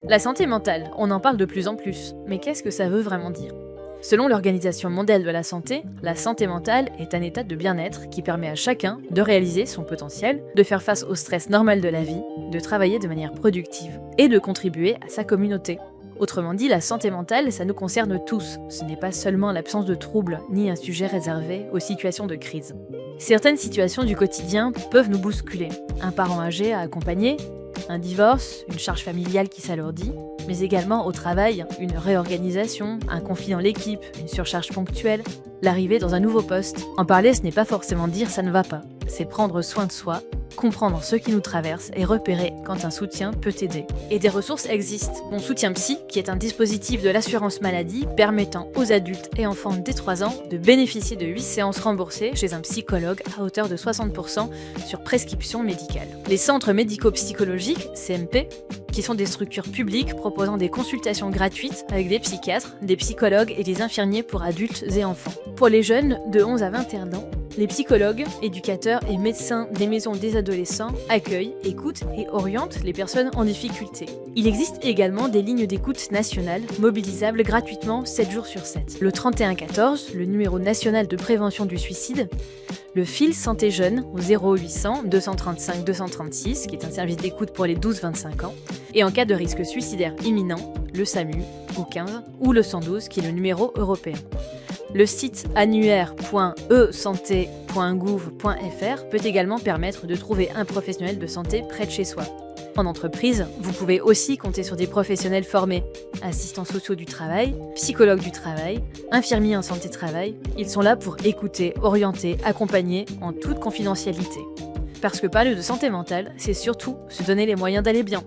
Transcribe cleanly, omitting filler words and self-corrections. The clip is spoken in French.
La santé mentale, on en parle de plus en plus, mais qu'est-ce que ça veut vraiment dire? Selon l'Organisation mondiale de la santé mentale est un état de bien-être qui permet à chacun de réaliser son potentiel, de faire face au stress normal de la vie, de travailler de manière productive et de contribuer à sa communauté. Autrement dit, la santé mentale, ça nous concerne tous. Ce n'est pas seulement l'absence de troubles, ni un sujet réservé aux situations de crise. Certaines situations du quotidien peuvent nous bousculer. Un parent âgé à accompagner, un divorce, une charge familiale qui s'alourdit, mais également au travail, une réorganisation, un conflit dans l'équipe, une surcharge ponctuelle, l'arrivée dans un nouveau poste. En parler, ce n'est pas forcément dire ça ne va pas, c'est prendre soin de soi, comprendre ce qui nous traverse et repérer quand un soutien peut aider. Et des ressources existent. Mon soutien psy, qui est un dispositif de l'assurance maladie permettant aux adultes et enfants dès 3 ans de bénéficier de 8 séances remboursées chez un psychologue à hauteur de 60% sur prescription médicale. Les centres médico-psychologiques, CMP, qui sont des structures publiques proposant des consultations gratuites avec des psychiatres, des psychologues et des infirmiers pour adultes et enfants. Pour les jeunes de 11 à 21 ans, les psychologues, éducateurs et médecins des maisons des adolescents accueillent, écoutent et orientent les personnes en difficulté. Il existe également des lignes d'écoute nationales mobilisables gratuitement 7 jours sur 7. Le 3114, le numéro national de prévention du suicide, le fil Santé Jeune au 0800 235 236, qui est un service d'écoute pour les 12-25 ans, et en cas de risque suicidaire imminent, le SAMU au 15 ou le 112, qui est le numéro européen. Le site annuaire.esanté.gouv.fr peut également permettre de trouver un professionnel de santé près de chez soi. En entreprise, vous pouvez aussi compter sur des professionnels formés, assistants sociaux du travail, psychologues du travail, infirmiers en santé-travail. Ils sont là pour écouter, orienter, accompagner en toute confidentialité. Parce que parler de santé mentale, c'est surtout se donner les moyens d'aller bien.